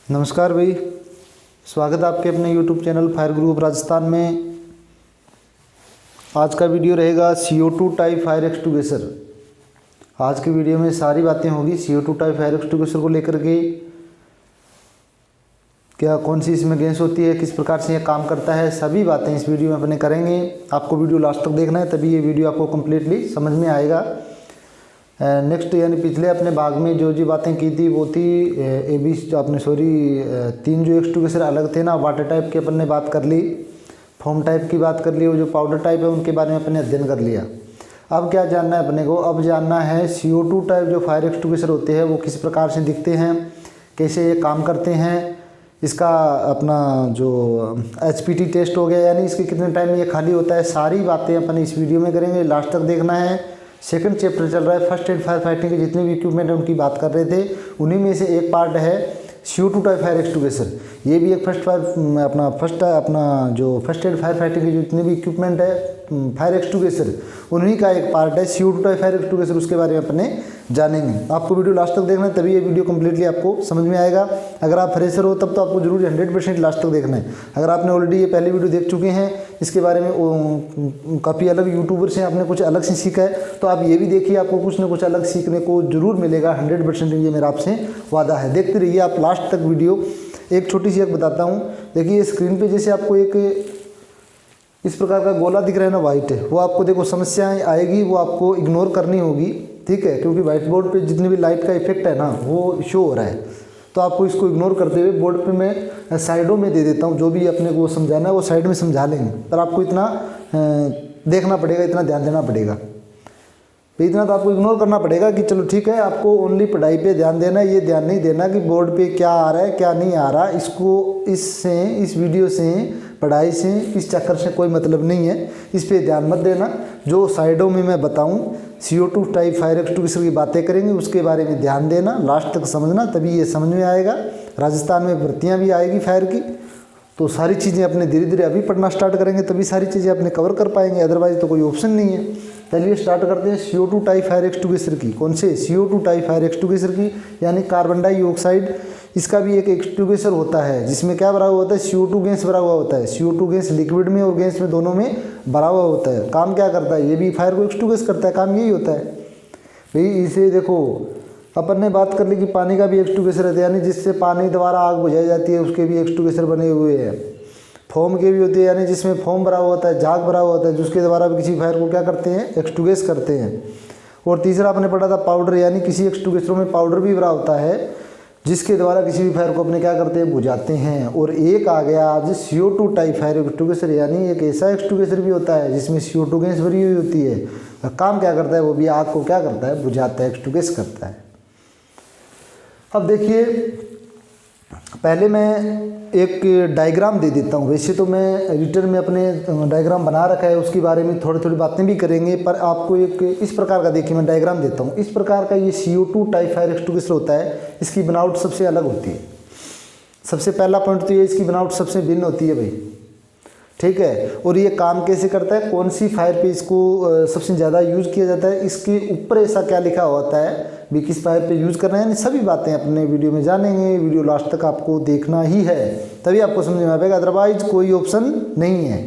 नमस्कार भाई, स्वागत है आपके अपने YouTube channel fire group Rajasthan में। आज का वीडियो रहेगा CO2 टाइप फायर एक्सटिंग्विशर। आज की वीडियो में सारी बातें होगी CO2 टाइप फायर एक्सटिंग्विशर को लेकर के, क्या कौन सी इसमें गैस होती है, किस प्रकार से यह काम करता है, सभी बातें इस वीडियो में अपने करेंगे। आपको वीडियो लास्ट तक देखना है, तभी ये वीडियो आपको कम्प्लीटली समझ में आएगा। नेक्स्ट यानी पिछले अपने भाग में जो बातें की थी वो थी तीन जो एक्सटिंग्विशर अलग थे ना, वाटर टाइप की अपन ने बात कर ली, फोम टाइप की बात कर ली, और जो पाउडर टाइप है उनके बारे में अपने अध्ययन कर लिया। अब क्या जानना है अपने को? अब जानना है CO2 टाइप जो फायर एक्सटिंग्विशर होते हैं वो किस प्रकार से दिखते हैं, कैसे ये काम करते हैं, इसका अपना जो HPT टेस्ट हो गया यानी इसके कितने टाइम में ये खाली होता है, सारी बातें अपन इस वीडियो में करेंगे। लास्ट तक देखना है। सेकंड चैप्टर चल रहा है, फर्स्ट एड फायर फाइटिंग के जितने भी इक्विपमेंट हैं उनकी बात कर रहे थे, उन्हीं में से एक पार्ट है CO2 टाइप फायर एक्सटिंग्विशर। ये भी एक फर्स्ट एड फायर फाइटिंग के जितने भी इक्विपमेंट है फायर एक्सटिंग्विशर, उन्हीं का एक पार्ट है CO2 टाइप फायर एक्सटिंग्विशर। उसके बारे में अपने जानेंगे। आपको वीडियो लास्ट तक देखना है, तभी ये वीडियो कम्प्लीटली आपको समझ में आएगा। अगर आप फ्रेशर हो तब तो आपको जरूर 100% लास्ट तक देखना है। अगर आपने ऑलरेडी ये पहले वीडियो देख चुके हैं, इसके बारे में काफ़ी अलग यूट्यूबर से आपने कुछ अलग से सीखा है, तो आप ये भी देखिए, आपको कुछ ना कुछ अलग सीखने को जरूर मिलेगा। 100% ये मेरा आपसे वादा है। देखते रहिए आप लास्ट तक वीडियो। एक छोटी सी एक बताता हूँ, देखिए स्क्रीन पे जैसे आपको एक इस प्रकार का गोला दिख रहा है ना, वाइट है, वो आपको देखो समस्याएं आएगी, वो आपको इग्नोर करनी होगी, ठीक है, क्योंकि व्हाइट बोर्ड पे जितनी भी लाइट का इफेक्ट है ना वो शो हो रहा है, तो आपको इसको इग्नोर करते हुए बोर्ड पे मैं साइडों में दे देता हूँ। जो भी अपने को समझाना है वो साइड में समझा लेंगे, पर आपको इतना देखना पड़ेगा, इतना ध्यान देना पड़ेगा। तो इतना तो आपको इग्नोर करना पड़ेगा कि चलो ठीक है, आपको ओनली पढ़ाई पे ध्यान देना है, ये ध्यान नहीं देना कि बोर्ड पे क्या आ रहा है क्या नहीं आ रहा। इसको इस वीडियो से, पढ़ाई से, इस चक्कर से कोई मतलब नहीं है, इस पे ध्यान मत देना। जो साइडों में मैं बताऊं CO2 टाइप फायर एक्सटिंग्विशर की बातें करेंगे, उसके बारे में ध्यान देना, लास्ट तक समझना, तभी ये समझ में आएगा। राजस्थान में भर्तियाँ भी आएगी फायर की, तो सारी चीज़ें अपने धीरे धीरे अभी पढ़ना स्टार्ट करेंगे, तभी सारी चीज़ें अपने कवर कर पाएंगे, अदरवाइज तो कोई ऑप्शन नहीं है। चलिए स्टार्ट करते हैं CO2 टाइप फायर एक्सटिंग्विशर की। कौन से? CO2 टाइप फायर एक्सटिंग्विशर की, यानी कार्बन डाइऑक्साइड। इसका भी एक एक्सटिंग्विशर होता है जिसमें क्या भरा हुआ होता है? CO2 गैस भरा हुआ होता है। CO2 गैस लिक्विड में और गैस में दोनों में भरा हुआ होता है। काम क्या करता है? ये भी फायर को एक्सटिंग्विश करता है, काम यही होता है भाई। इसे देखो, अपन ने बात कर ली कि पानी का भी एक्सटिंग्विशर है, यानी जिससे पानी द्वारा आग बुझाई जाती है, उसके भी एक्सटिंग्विशर बने हुए हैं। फोम के भी होती है, यानी जिसमें फोम भरा हुआ होता है, झाग भरा हुआ होता है, जिसके द्वारा भी किसी फायर को क्या करते हैं? एक्सटिंग्विश करते हैं। और तीसरा आपने पढ़ा था पाउडर, यानी किसी एक्सटिंग्विशरों में पाउडर भी भरा होता है, जिसके द्वारा किसी भी फायर को अपने क्या करते हैं? बुझाते हैं। और एक आ गया आज CO2 टाइप फायर एक्सटिंग्विशर, यानी एक ऐसा एक्सटिंग्विशर भी होता है जिसमें CO2 गैस भरी हुई होती है। काम क्या करता है? वो भी आग को क्या करता है? बुझाता है, एक्सटिंग्विश करता है। अब देखिए, पहले मैं एक डायग्राम दे देता हूँ। वैसे तो मैं रिटर्न में अपने डायग्राम बना रखा है, उसके बारे में थोड़ी थोड़ी बातें भी करेंगे, पर आपको एक इस प्रकार का देखिए मैं डायग्राम देता हूँ। इस प्रकार का ये CO2 टाइप फायर एक्सटिंग्विशर होता है। इसकी बनावट सबसे अलग होती है। सबसे पहला पॉइंट तो ये, इसकी बनावट सबसे भिन्न होती है भाई, ठीक है। और ये काम कैसे करता है? कौन सी फायर पे इसको सबसे ज़्यादा यूज़ किया जाता है? इसके ऊपर ऐसा क्या लिखा होता है भी किस फायर पे यूज़ करना है, यानी सभी बातें अपने वीडियो में जानेंगे। वीडियो लास्ट तक आपको देखना ही है, तभी आपको समझ में आ पाएगा, अदरवाइज कोई ऑप्शन नहीं है।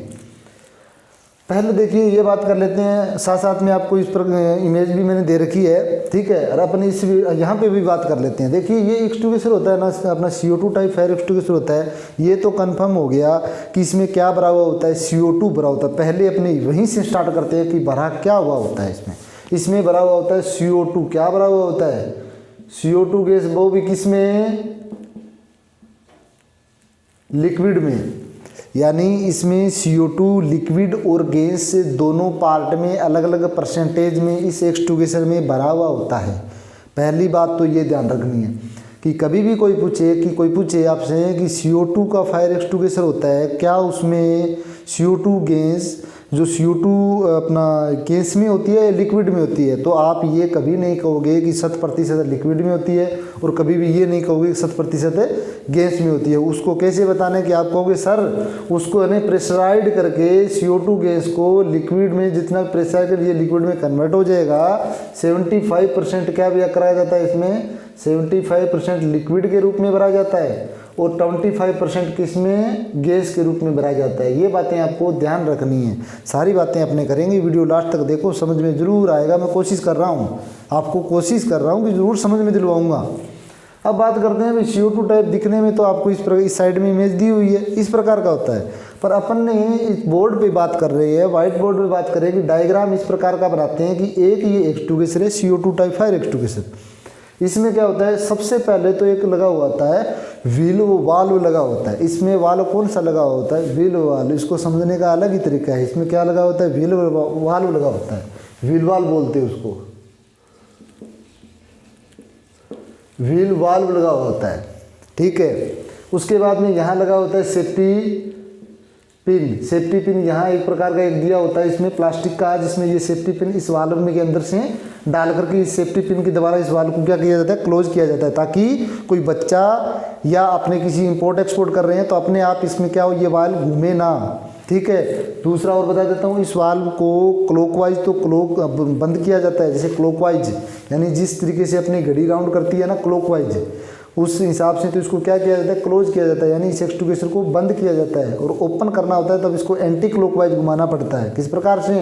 पहले देखिए ये बात कर लेते हैं, साथ साथ में आपको इस पर इमेज भी मैंने दे रखी है, ठीक है। और अपन इस यहाँ पे भी बात कर लेते हैं। देखिए ये एक्सटिंग्विशर होता है ना, अपना CO2 टाइप फायर एक्सटिंग्विशर होता है। ये तो कंफर्म हो गया कि इसमें क्या भरा हुआ होता है? CO2 भरा होता है। पहले अपने वहीं से स्टार्ट करते हैं कि भरा क्या हुआ होता है इसमें भरा हुआ होता है CO2। क्या भरा हुआ होता है? CO2 गैस, वो भी किस में? लिक्विड में। यानी इसमें CO2 लिक्विड और गैस दोनों पार्ट में अलग अलग परसेंटेज में इस एक्सटिंग्विशर में भरा हुआ होता है। पहली बात तो ये ध्यान रखनी है कि कभी भी कोई पूछे आपसे कि CO2 का फायर एक्सटिंग्विशर होता है क्या, उसमें CO2 गैस जो CO2 अपना गैस में होती है या लिक्विड में होती है, तो आप ये कभी नहीं कहोगे कि 100% लिक्विड में होती है, और कभी भी ये नहीं कहोगे कि 100% गैस में होती है। उसको कैसे बताना है कि आप कहोगे सर उसको यानी प्रेशराइड करके CO2 गैस को लिक्विड में जितना प्रेशराइड कर ये लिक्विड में कन्वर्ट हो जाएगा। 75% क्या भी कराया जाता है इसमें? 75% लिक्विड के रूप में भरा जाता है और 25% किस में, गैस के रूप में भरा जाता है। ये बातें आपको ध्यान रखनी है, सारी बातें अपने करेंगे। वीडियो लास्ट तक देखो, समझ में ज़रूर आएगा। मैं कोशिश कर रहा हूँ, आपको कोशिश कर रहा हूँ कि ज़रूर समझ में दिलवाऊँगा। अब बात करते हैं भाई CO2 टाइप दिखने में तो आपको इस प्रकार, इस साइड में इमेज दी हुई है, इस प्रकार का होता है। पर अपन ने इस बोर्ड पे बात कर रहे हैं, व्हाइट बोर्ड पे बात करें कि डायग्राम इस प्रकार का बनाते हैं कि एक ये H2 गैस है, CO2 type fire H2 gas. इसमें क्या होता है, सबसे पहले तो एक लगा हुआ होता है व्हील वाल्व लगा होता है। इसमें वाल्व कौन सा लगा होता है, व्हील वाल्व। इसको समझने का अलग ही तरीका है। इसमें क्या लगा होता है, व्हील वाल्व लगा होता है, व्हील वाल्व बोलते हैं उसको, व्हील वाल्व लगा होता है, ठीक है। उसके बाद में यहाँ लगा होता है सेफ्टी पिन। सेफ्टी पिन यहाँ एक प्रकार का एक दिया होता है, इसमें प्लास्टिक का, जिसमें ये सेफ्टी पिन इस वाल्व में के अंदर से डाल करके इस सेफ्टी पिन के द्वारा इस वाल्व को क्या किया जाता है, क्लोज किया जाता है, ताकि कोई बच्चा या अपने किसी इंपोर्ट एक्सपोर्ट कर रहे हैं तो अपने आप इसमें क्या हो, ये वाल्व घूमे ना, ठीक है। दूसरा और बता देता हूँ, इस वाल्व को क्लॉकवाइज तो बंद किया जाता है, जैसे क्लॉकवाइज यानी जिस तरीके से अपनी घड़ी राउंड करती है ना क्लॉकवाइज, उस हिसाब से तो इसको क्या किया जाता है, क्लोज किया जाता है, यानी इस H2 गैस को बंद किया जाता है। और ओपन करना होता है तब इसको एंटी क्लॉकवाइज घुमाना पड़ता है। किस प्रकार से,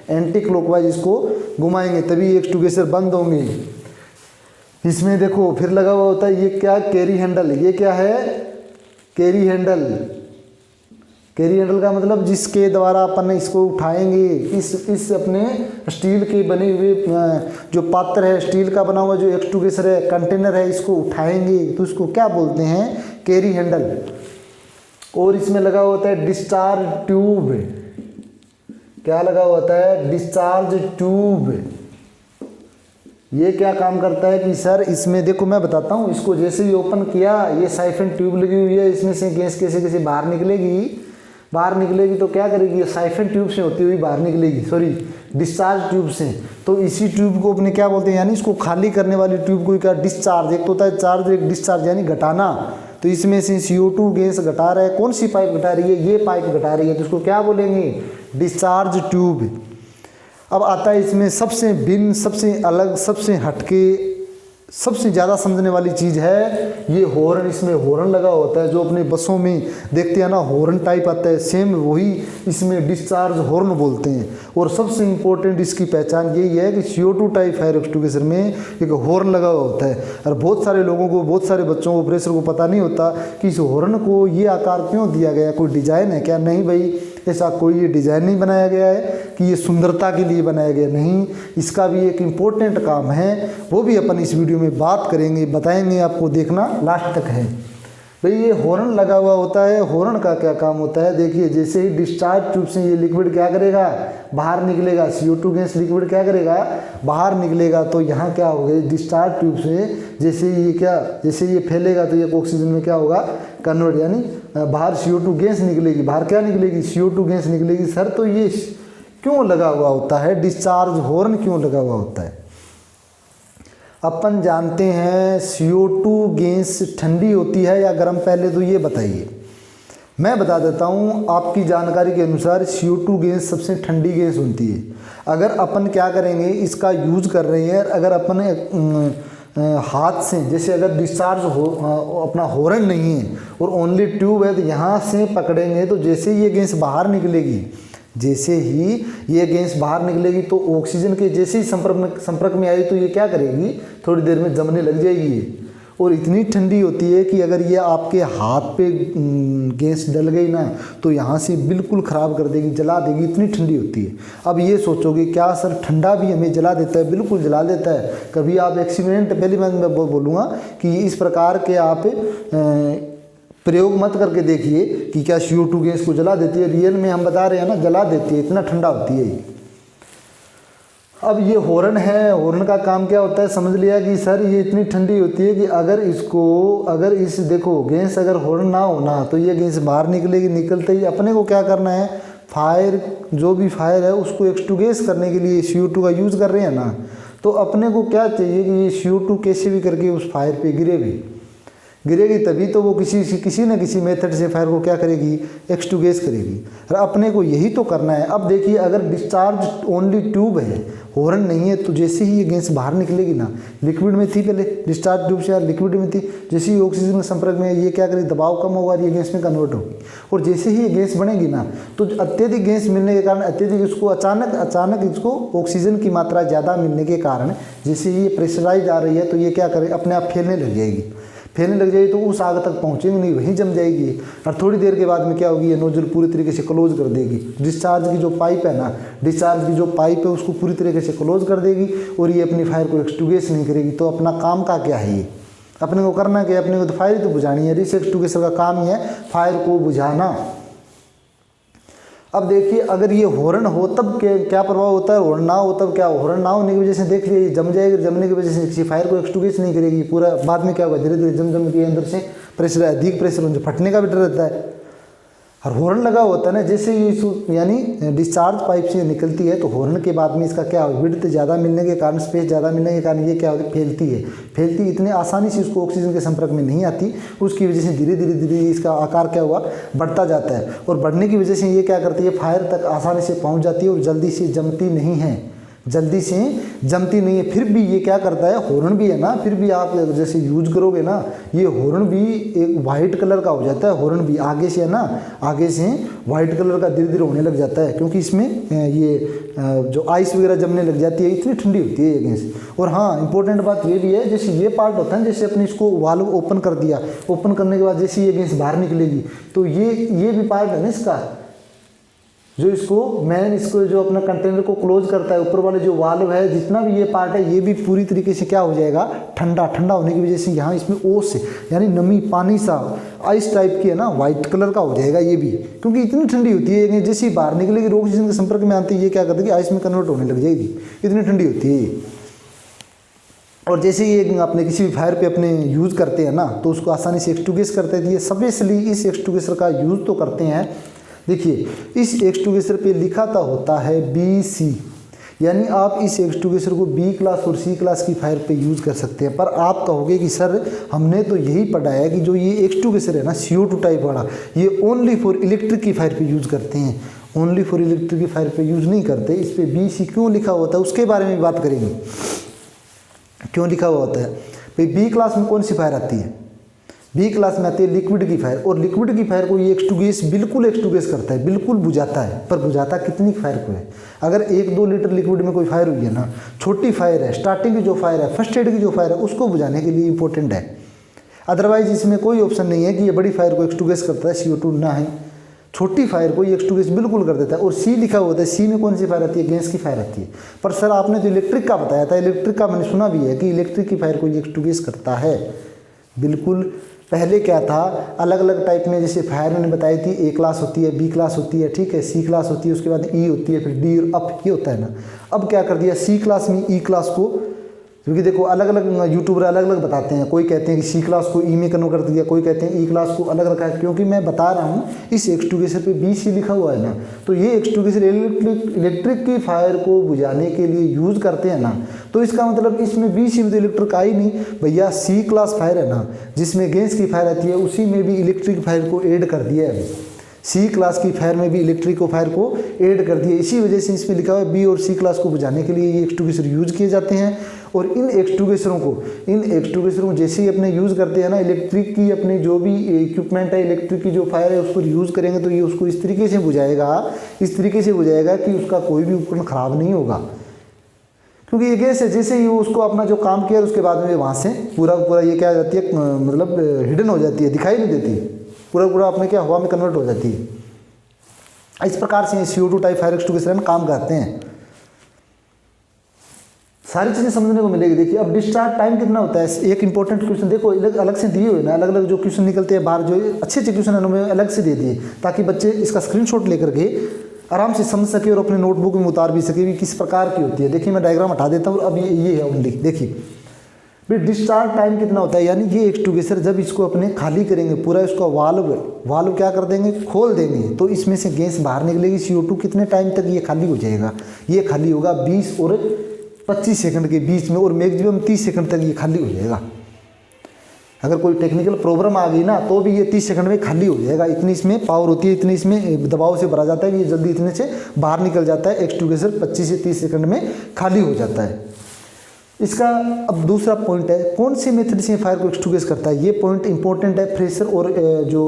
एंटी क्लॉकवाइज इसको घुमाएंगे तभी H2 गैस बंद होंगे। इसमें देखो फिर लगा हुआ होता है ये क्या, कैरी हैंडल। ये क्या है, कैरी हैंडल। कैरी हैंडल का मतलब जिसके द्वारा अपन इसको उठाएंगे, इस अपने स्टील के बने हुए जो पात्र है, स्टील का बना हुआ जो H2 गैस है, कंटेनर है, इसको उठाएंगे तो इसको क्या बोलते हैं, कैरी हैंडल। और इसमें लगा होता है डिस्चार्ज ट्यूब। क्या लगा होता है, डिस्चार्ज ट्यूब। ये क्या काम करता है कि सर इसमें देखो मैं बताता हूँ, इसको जैसे ही ओपन किया, ये साइफन ट्यूब लगी हुई है, इसमें से गैस कैसे कैसे बाहर निकलेगी तो क्या करेगी, ये साइफन ट्यूब से होती हुई बाहर निकलेगी, सॉरी डिस्चार्ज ट्यूब से। तो इसी ट्यूब को अपने क्या बोलते हैं, यानी इसको खाली करने वाली ट्यूब को क्या, डिस्चार्ज। एक तो होता है चार्ज, एक डिस्चार्ज यानी घटाना। तो इसमें से CO2 गैस घटा रहा है, कौन सी पाइप घटा रही है, ये पाइप घटा रही है, तो इसको क्या बोलेंगे, डिस्चार्ज ट्यूब। अब आता है इसमें सबसे भिन्न, सबसे अलग, सबसे हटके, सबसे ज़्यादा समझने वाली चीज़ है ये हॉर्न। इसमें हॉर्न लगा होता है, जो अपने बसों में देखते हैं ना, हॉर्न टाइप आता है, सेम वही इसमें डिस्चार्ज हॉर्न बोलते हैं। और सबसे इम्पोर्टेंट इसकी पहचान यही है कि CO2 टाइप फायर एक्सटिंग्विशर में एक हॉर्न लगा हुआ होता है। और बहुत सारे लोगों को, बहुत सारे बच्चों को, प्रेशर को पता नहीं होता कि इस हॉर्न को ये आकार क्यों दिया गया, कोई डिजाइन है क्या। नहीं भाई, ऐसा कोई ये डिज़ाइन नहीं बनाया गया है कि ये सुंदरता के लिए बनाया गया, नहीं, इसका भी एक इम्पोर्टेंट काम है, वो भी अपन इस वीडियो में बात करेंगे, बताएंगे, आपको देखना लास्ट तक है। भाई ये हॉर्न लगा हुआ होता है, हॉर्न का क्या काम होता है, देखिए जैसे ही डिस्चार्ज ट्यूब से ये लिक्विड क्या करेगा, बाहर निकलेगा, CO2 गैस लिक्विड क्या करेगा, बाहर निकलेगा। तो यहाँ क्या होगा, डिस्चार्ज ट्यूब से जैसे ये फैलेगा तो ये ऑक्सीजन में क्या होगा, कन्वर्ट, यानी बाहर CO2 गैस निकलेगी, बाहर क्या निकलेगी, CO2 गैस निकलेगी। सर तो ये क्यों लगा हुआ होता है, डिस्चार्ज हॉर्न क्यों लगा हुआ होता है। अपन जानते हैं CO2 गैस ठंडी होती है या गर्म, पहले तो ये बताइए। मैं बता देता हूँ आपकी जानकारी के अनुसार CO2 गैस सबसे ठंडी गैस होती है। अगर अपन क्या करेंगे, इसका यूज कर रहे हैं, अगर अपन हाथ से, जैसे अगर डिस्चार्ज हो अपना हॉर्न नहीं है और ओनली ट्यूब है, तो यहाँ से पकड़ेंगे तो जैसे ये गैस बाहर निकलेगी, जैसे ही ये गैस बाहर निकलेगी तो ऑक्सीजन के जैसे ही संपर्क में आई तो ये क्या करेगी, थोड़ी देर में जमने लग जाएगी। और इतनी ठंडी होती है कि अगर ये आपके हाथ पे गैस डल गई ना तो यहाँ से बिल्कुल ख़राब कर देगी, जला देगी, इतनी ठंडी होती है। अब ये सोचोगे क्या सर ठंडा भी हमें जला देता है, बिल्कुल जला देता है। कभी आप एक्सपेरिमेंट, पहले मैं बोलूँगा कि इस प्रकार के आप प्रयोग मत करके देखिए कि क्या CO2 गैस को जला देती है, रियल में हम बता रहे हैं ना, जला देती है, इतना ठंडा होती है ये। अब ये हॉर्न है, हॉर्न का काम क्या होता है, समझ लिया कि सर ये इतनी ठंडी होती है कि अगर इस देखो गैस अगर हॉर्न ना हो ना तो ये गैस बाहर निकलेगी। निकलते ही अपने को क्या करना है, फायर, जो भी फायर है उसको एक्सटिंग्विश करने के लिए CO2 का यूज़ कर रहे हैं ना, तो अपने को क्या चाहिए कि ये CO2 कैसे भी करके उस फायर पे गिरेगी, तभी तो वो किसी न किसी मेथड से फायर को क्या करेगी, एक्सटिंग्विश करेगी। और अपने को यही तो करना है। अब देखिए अगर डिस्चार्ज ओनली ट्यूब है हॉर्न नहीं है तो जैसे ही ये गैस बाहर निकलेगी ना, लिक्विड में थी पहले, डिस्चार्ज ट्यूब से लिक्विड में थी, जैसे ही ऑक्सीजन के संपर्क में ये क्या करेगी, दबाव कम होगा और ये गैस में कन्वर्ट होगी। और जैसे ही ये गैस बनेगी ना तो अत्यधिक गैस मिलने के कारण, अत्यधिक इसको अचानक इसको ऑक्सीजन की मात्रा ज़्यादा मिलने के कारण जैसे ही ये प्रेशराइज आ रही है तो ये क्या करे, अपने आप फैलने लग जाएगी। फैलने लग जाएगी तो उस आग तक पहुँचेंगे नहीं, वहीं जम जाएगी। और थोड़ी देर के बाद में क्या होगी, ये नोजल पूरी तरीके से क्लोज कर देगी। डिस्चार्ज की जो पाइप है ना, डिस्चार्ज की जो पाइप है उसको पूरी तरीके से क्लोज कर देगी और ये अपनी फायर को एक्सटिंग्विश नहीं करेगी। तो अपना काम का क्या है, ये अपने को करना क्या है, अपने को तो फायर ही तो बुझानी है। एक्सटिंग्विशर का काम ही है फायर को बुझाना। अब देखिए अगर ये हॉर्न हो तब क्या प्रभाव होता है, हॉर्न ना हो तब क्या, हॉर्न ना होने की वजह से देख लीजिए जम जाएगी, जमने की वजह से किसी फायर को एक्सटिंग्विश नहीं करेगी पूरा। बाद में क्या होगा, धीरे धीरे जम के अंदर से प्रेशर, अधिक प्रेशर उनसे फटने का भी डर रहता है। और हॉर्न लगा होता है ना, जैसे ये यानी डिस्चार्ज पाइप से निकलती है तो हॉर्न के बाद में इसका क्या, विड्थ ज़्यादा मिलने के कारण, स्पेस ज़्यादा मिलने के कारण ये क्या होती है, फैलती इतने आसानी से उसको ऑक्सीजन के संपर्क में नहीं आती। उसकी वजह से धीरे धीरे इसका आकार क्या हुआ, बढ़ता जाता है और बढ़ने की वजह से ये क्या करती है, फायर तक आसानी से पहुँच जाती है और जल्दी से जमती नहीं है। फिर भी ये क्या करता है, हॉर्न भी है ना, फिर भी आप जैसे यूज करोगे ना, ये हॉर्न भी एक वाइट कलर का हो जाता है। हॉर्न भी आगे से है ना, आगे से वाइट कलर का धीरे धीरे होने लग जाता है, क्योंकि इसमें ये जो आइस वगैरह जमने लग जाती है, इतनी ठंडी होती है ये गैस। और हाँ, इंपॉर्टेंट बात ये भी है, जैसे ये पार्ट होता है, जैसे अपने इसको वाल्व ओपन कर दिया, ओपन करने के बाद जैसे ये गैस बाहर निकलेगी तो ये भी पार्ट है ना इसका, जो इसको जो अपना कंटेनर को क्लोज करता है, ऊपर वाले जो वाल्व है, जितना भी ये पार्ट है, ये भी पूरी तरीके से क्या हो जाएगा, ठंडा होने की वजह से यहाँ इसमें ओस यानी नमी, पानी सा, आइस टाइप की है ना, वाइट कलर का हो जाएगा ये भी, क्योंकि इतनी ठंडी होती है। जैसे ही बाहर निकलेगी ऑक्सीजन के संपर्क में आती है, ये क्या करती है कि आइस में कन्वर्ट होने लग जाएगी, इतनी ठंडी होती है। और जैसे ये अपने किसी भी फायर पे अपने यूज़ करते हैं ना, तो उसको आसानी से एक्सटिंग्विश करते हैं। ये स्पेशली इस एक्सटिंग्विशर का यूज़ तो करते हैं। देखिए इस एक्सटिंग्विशर पे लिखा था होता है BC, यानी आप इस एक्सटिंग्विशर को B क्लास और C क्लास की फायर पे यूज़ कर सकते हैं। पर आप कहोगे कि सर हमने तो यही पढ़ा है कि जो ये एक्सटिंग्विशर है ना CO2 टाइप वाला, ये ओनली फॉर इलेक्ट्रिक की फायर पे यूज़ करते हैं, ओनली फॉर इलेक्ट्रिक की फायर पे यूज़ नहीं करते। इस पर BC क्यों लिखा होता है उसके बारे में बात करेंगे, क्यों लिखा हुआ होता है भाई। B क्लास में कौन सी फायर आती है, B क्लास में आती है लिक्विड की फायर, और लिक्विड की फायर को ये एक्सटिंग्विश बिल्कुल एक्सटिंग्विश करता है, बिल्कुल बुझाता है। पर बुझाता कितनी फायर को है, अगर 1-2 लीटर लिक्विड में कोई फायर हुई है ना, छोटी फायर है, स्टार्टिंग की जो फायर है, फर्स्ट एड की जो फायर है, उसको बुझाने के लिए इंपॉर्टेंट है। अदरवाइज इसमें कोई ऑप्शन नहीं है कि ये बड़ी फायर को एक्सटिंग्विश करता है, CO2 ना है, छोटी फायर को ये एक्सटिंग्विश बिल्कुल कर देता है। और C लिखा होता है, C में कौन सी फायर आती है, गैस की फायर आती है। पर सर आपने तो इलेक्ट्रिक का बताया था, इलेक्ट्रिक का मैंने सुना भी है कि इलेक्ट्रिक की फायर को ये एक्सटिंग्विश करता है, बिल्कुल। पहले क्या था, अलग अलग टाइप में जैसे फायर मैंने बताई थी, A क्लास होती है, B क्लास होती है, ठीक है, C क्लास होती है, उसके बाद E होती है, फिर D और अप ये होता है ना। अब क्या कर दिया, C क्लास में E क्लास को, क्योंकि देखो अलग अलग यूट्यूबर अलग अलग बताते हैं, कोई कहते हैं कि C क्लास को E में कन्वर्ट कर दिया, कोई कहते हैं E क्लास को अलग रखा है। क्योंकि मैं बता रहा हूँ इस एक्सटिंग्विशर पे BC लिखा हुआ है ना, तो ये एक्सटिंग्विशर इलेक्ट्रिक की फायर को बुझाने के लिए यूज़ करते हैं ना, तो इसका मतलब इसमें BC में तो इलेक्ट्रिक आई नहीं भैया। C क्लास फायर है ना, जिसमें गैस की फायर आती है, उसी में भी इलेक्ट्रिक फायर को ऐड कर दिया है। C क्लास की फायर में भी इलेक्ट्रिक को फायर को ऐड कर दिया, इसी वजह से इसमें लिखा हुआ है B और C क्लास को बुझाने के लिए ये एक्सटिंग्विशर यूज किए जाते हैं। और इन एक्सटिंग्विशरों को जैसे ही अपने यूज़ करते हैं ना, इलेक्ट्रिक की अपनी जो भी इक्विपमेंट है, इलेक्ट्रिक की जो फायर है उसको यूज़ करेंगे तो ये उसको इस तरीके से बुझाएगा कि उसका कोई भी उपकरण ख़राब नहीं होगा। क्योंकि ये गैस है, जैसे ही उसको अपना जो काम किया उसके बाद में वहाँ से पूरा ये क्या हो जाती है, मतलब हिडन हो जाती है, दिखाई नहीं देती, पूरा अपने क्या हवा में कन्वर्ट हो जाती है। इस प्रकार से CO2 टाइप फायर एक्सटिंग्विशर काम करते हैं। सारी चीज़ें समझने को मिलेगी। देखिए अब डिस्चार्ज टाइम कितना होता है, एक इंपॉर्टेंट क्वेश्चन देखो अलग से दिए हुए ना, अलग अलग जो क्वेश्चन निकलते हैं बाहर, जो अच्छे क्वेश्चन है अलग से दे दिए, ताकि बच्चे इसका स्क्रीनशॉट लेकर के आराम से समझ सके और अपने नोटबुक में उतार भी सके कि किस प्रकार की होती है। देखिए मैं डायग्राम हटा देता हूँ, अब ये है ओनली। देखिए भाई डिस्चार्ज टाइम कितना होता है, यानी ये एक्सटिंग्विशर जब इसको अपने खाली करेंगे, पूरा इसका वाल्व क्या कर देंगे, खोल देंगे, तो इसमें से गैस बाहर निकलेगी CO2। कितने टाइम तक ये खाली हो जाएगा, ये खाली होगा 20 और 25 सेकंड के बीच में, और मैक्सिमम 30 सेकंड तक ये खाली हो जाएगा, अगर कोई टेक्निकल प्रॉब्लम आ गई ना तो भी ये 30 सेकंड में खाली हो जाएगा। इतनी इसमें पावर होती है, इतनी इसमें दबाव से भरा जाता है कि ये जल्दी इतने से बाहर निकल जाता है। एक्सट्रूगेसर 25 से 30 सेकंड में खाली हो जाता है। इसका अब दूसरा पॉइंट है, कौन से मेथड से फायर को एक्सट्रूगेस करता है। ये पॉइंट इंपॉर्टेंट है फ्रेशर और जो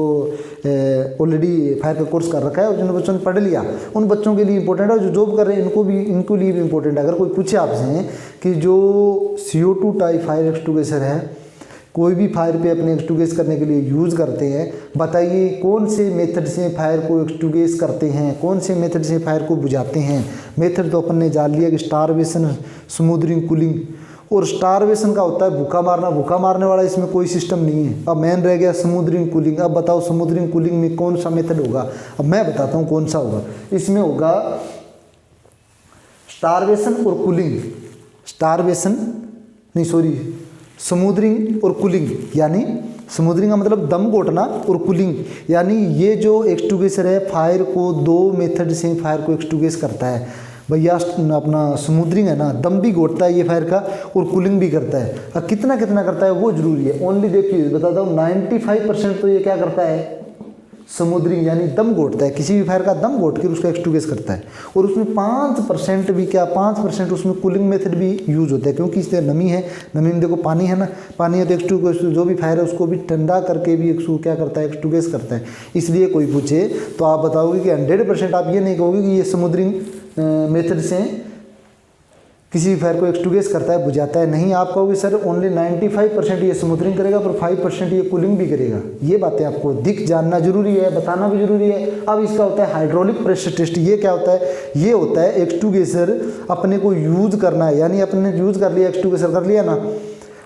ऑलरेडी फायर का कोर्स कर रखा है और जिन बच्चों ने पढ़ लिया उन बच्चों के लिए इंपॉर्टेंट है, और जो जॉब कर रहे हैं इनको लिए भी इंपॉर्टेंट है। अगर कोई पूछे आपसे कि जो CO2 टाइप फायर एक्सट्रूगेसर है, कोई भी फायर पे अपने एक्सट्रूगेस करने के लिए यूज़ करते हैं, बताइए कौन से मेथड से फायर को एक्सट्रूगेस करते हैं, कौन से मेथड से फायर को बुझाते हैं। मेथड तो अपन ने जान लिया कि स्टारवेशन, स्मूदरिंग, कूलिंग। और स्टारवेशन का होता है भूखा मारना, भूखा मारने वाला इसमें कोई सिस्टम नहीं है। अब मेन रह गया स्मूदरिंग, कूलिंग। अब बताओ स्मूदरिंग, कूलिंग में कौन सा मेथड होगा। अब मैं बताता हूँ कौन सा होगा। इसमें होगा स्टारवेशन और कूलिंग, स्मूदरिंग और कूलिंग। यानी स्मूदरिंग का मतलब दम घोटना और कूलिंग, यानी ये जो एक्सट्रूगेसर है फायर को 2 मेथड से फायर को एक्सट्रूगेस करता है भैया। अपना स्मूदरिंग है ना, दम भी घोटता है ये फायर का और कूलिंग भी करता है। अब कितना कितना करता है वो जरूरी है। ओनली देखिए बताता हूँ 95% तो ये क्या करता है, स्मूदरिंग यानी दम घोटता है। किसी भी फायर का दम घोट कर उसका एक्सट्रूगेस करता है। और उसमें 5% भी क्या, 5% उसमें कूलिंग मेथड भी यूज होता है, क्योंकि इससे नमी है। नमी में देखो पानी है ना, पानी है तो एक्सट्रूगेस जो भी फायर है उसको भी ठंडा करके भी क्या करता है, एक्सट्रूगेस करता है। इसलिए कोई पूछे तो आप बताओगे कि 100% आप ये नहीं कहोगे कि ये स्मूदरिंग मेथड से किसी भी फायर को एक्सट्रूगेस करता है, बुझाता है। नहीं, आप कहोगे सर ओनली 95% ये स्मूदरिंग करेगा पर 5% ये कूलिंग भी करेगा। ये बातें आपको जानना जरूरी है, बताना भी जरूरी है। अब इसका होता है हाइड्रोलिक प्रेशर टेस्ट। ये क्या होता है, ये होता है एक्सट्रूगेसर अपने को यूज करना है, यानी अपने यूज कर लिया, एक्सट्रूगेसर कर लिया ना,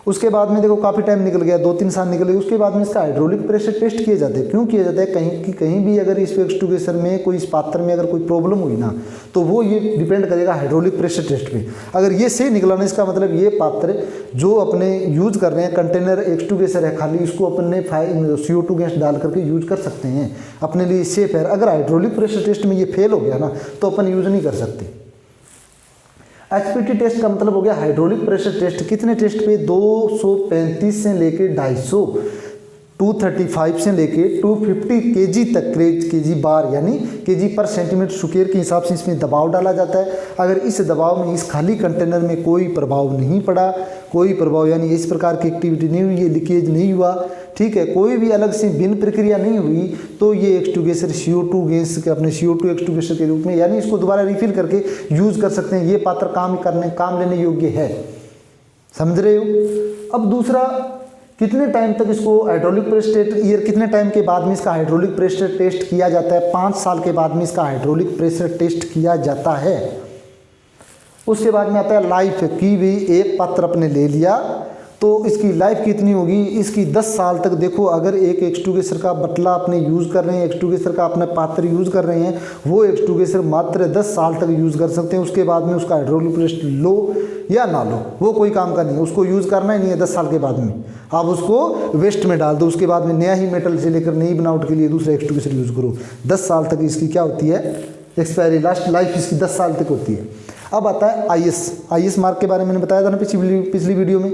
उसके बाद में देखो काफ़ी टाइम निकल गया, 2-3 साल निकल गए, उसके बाद में इसका हाइड्रोलिक प्रेशर टेस्ट किए जाते हैं। क्यों किया जाता है, कहीं भी अगर इस एक्सट्रूगेसर में कोई, इस पात्र में अगर कोई प्रॉब्लम हुई ना तो वो ये डिपेंड करेगा हाइड्रोलिक प्रेशर टेस्ट पे। अगर ये सही निकला ना, इसका मतलब ये पात्र जो अपने यूज कर रहे हैं, कंटेनर एक्सट्रूगेसर है खाली, इसको अपने CO2 गैस डाल करके यूज कर सकते हैं, अपने लिए सेफ है। अगर हाइड्रोलिक प्रेशर टेस्ट में ये फेल हो गया ना तो अपन यूज नहीं कर सकते। HPT टेस्ट का मतलब हो गया हाइड्रोलिक प्रेशर टेस्ट। कितने टेस्ट पे, 235 से लेके 250, 235 से लेके 250 kg तक, kg बार यानी kg पर सेंटीमीटर स्क्वायर के हिसाब से इसमें दबाव डाला जाता है। अगर इस दबाव में, इस खाली कंटेनर में कोई प्रभाव नहीं पड़ा, कोई प्रभाव यानी इस प्रकार की एक्टिविटी नहीं हुई, लीकेज नहीं हुआ, ठीक है, कोई भी अलग से भिन्न प्रक्रिया नहीं हुई, तो ये एक्सट्रूगेसर CO2 गैस के, अपने CO2 एक्सट्रूगेसर के रूप में, यानी इसको दोबारा रिफिल करके यूज कर सकते हैं। ये पात्र काम लेने योग्य है। समझ रहे हो। अब दूसरा, कितने टाइम तक इसको हाइड्रोलिक प्रेशर टेस्ट, ईयर कितने टाइम के बाद में इसका हाइड्रोलिक प्रेशर टेस्ट किया जाता है। 5 साल के बाद में इसका हाइड्रोलिक प्रेशर टेस्ट किया जाता है। उसके बाद में आता है लाइफ की भी। एक पात्र अपने ले लिया तो इसकी लाइफ कितनी होगी, इसकी 10 साल तक। देखो अगर एक एक्सट्रूगेसर का बटला अपने यूज़ कर रहे हैं, एक्सट्रूगेसर का अपना पात्र यूज़ कर रहे हैं, वो एक्सट्रूगेसर मात्र 10 साल तक यूज़ कर सकते हैं। उसके बाद में उसका हाइड्रोलिक प्रेशर लो या ना लो, वो कोई काम का नहीं है, उसको यूज़ करना ही नहीं है। 10 साल के बाद में आप उसको वेस्ट में डाल दो, उसके बाद में नया ही मेटल से लेकर नई बनावट के लिए दूसरा एक्सट्रूगेसर यूज़ करो। 10 साल तक इसकी क्या होती है, एक्सपायरी, लास्ट लाइफ इसकी 10 साल तक होती है। अब आता है IS मार्क के बारे में मैंने बताया था ना पिछली वीडियो में।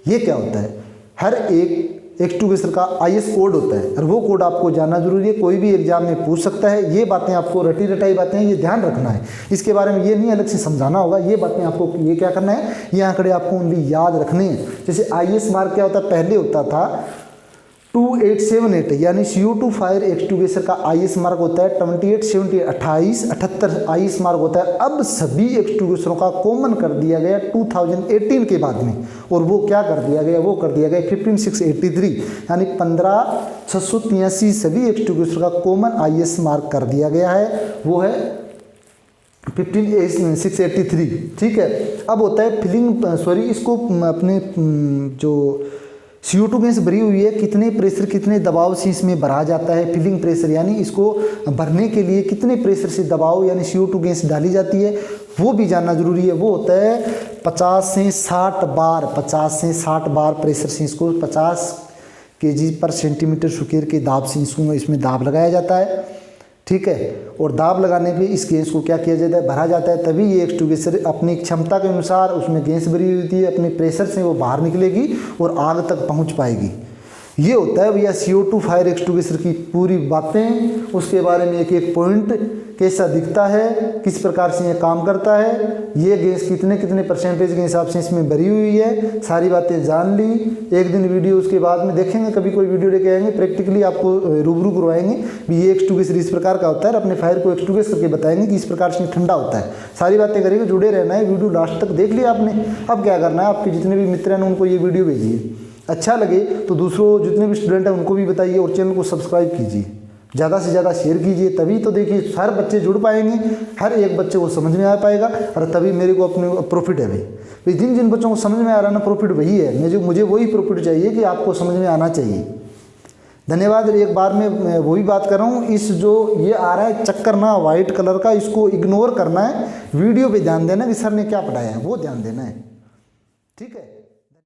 ये क्या होता है, हर एक एक्सट्रूगेसर का IS कोड होता है और वो कोड आपको जानना जरूरी है। कोई भी एग्जाम में पूछ सकता है। ये बातें आपको रटी रटाई बातें हैं, ये ध्यान रखना है। इसके बारे में ये नहीं अलग से समझाना होगा, ये बातें आपको ये क्या करना है, ये आंकड़े आपको ओनली याद रखने हैं। जैसे IS मार्क क्या होता है, पहले होता था 2878 यानी CO2 फायर एक्सट्रूगेसर का IS मार्क होता है 2878 IS मार्क होता है। अब सभी एक्सट्रूगेसरों का कॉमन कर दिया गया 2018 के बाद में, और वो क्या कर दिया गया, वो कर दिया गया 15683 यानी 15683 सभी एक्सट्रूगेसर का कॉमन IS मार्क कर दिया गया है, वो है 15683। ठीक है। अब होता है फिलिंग, इसको अपने जो CO2 गैस भरी हुई है, कितने प्रेशर, कितने दबाव से इसमें भरा जाता है। फिलिंग प्रेशर यानी इसको भरने के लिए कितने प्रेशर से दबाव यानी CO2 गैस डाली जाती है, वो भी जानना जरूरी है। वो होता है 50 से 60 बार प्रेशर से इसको 50 kg पर सेंटीमीटर स्क्वायर के दाब से इसमें दाब लगाया जाता है। ठीक है। और दाब लगाने पे इस गैस को क्या किया जाता है, भरा जाता है। तभी ये एक्सट्रूगेसर अपनी क्षमता के अनुसार उसमें गैस भरी होती है, अपने प्रेशर से वो बाहर निकलेगी और आग तक पहुंच पाएगी। ये होता है भैया CO2 फायर एक्सटिंग्विशर की पूरी बातें, उसके बारे में एक एक पॉइंट, कैसा दिखता है, किस प्रकार से ये काम करता है, ये गैस कितने कितने परसेंटेज के हिसाब से इसमें भरी हुई है, सारी बातें जान ली। एक दिन वीडियो उसके बाद में देखेंगे, कभी कोई वीडियो लेके आएंगे, प्रैक्टिकली आपको रूबरू करवाएंगे भी ये एक्सटिंग्विशर इस प्रकार का होता है, अपने फायर को एक्सटिंग्विश करके बताएंगे कि इस प्रकार से ठंडा होता है। सारी बातें करेंगे, जुड़े रहना है। वीडियो लास्ट तक देख लिया आपने, अब क्या करना है, आपके जितने भी मित्र हैं उनको ये वीडियो भेजिए, अच्छा लगे तो दूसरों जितने भी स्टूडेंट हैं उनको भी बताइए, और चैनल को सब्सक्राइब कीजिए, ज़्यादा से ज़्यादा शेयर कीजिए। तभी तो देखिए हर बच्चे जुड़ पाएंगे, हर एक बच्चे को समझ में आ पाएगा, और तभी मेरे को अपने प्रॉफिट है भाई। जिन जिन बच्चों को समझ में आ रहा है ना, प्रॉफिट वही है। मुझे वही प्रॉफिट चाहिए कि आपको समझ में आना चाहिए। धन्यवाद। एक बार मैं वही बात कर रहा हूँ, इस जो ये आ रहा है चक्कर ना वाइट कलर का, इसको इग्नोर करना है, वीडियो पे ध्यान देना कि सर ने क्या पढ़ाया है वो ध्यान देना है, ठीक है।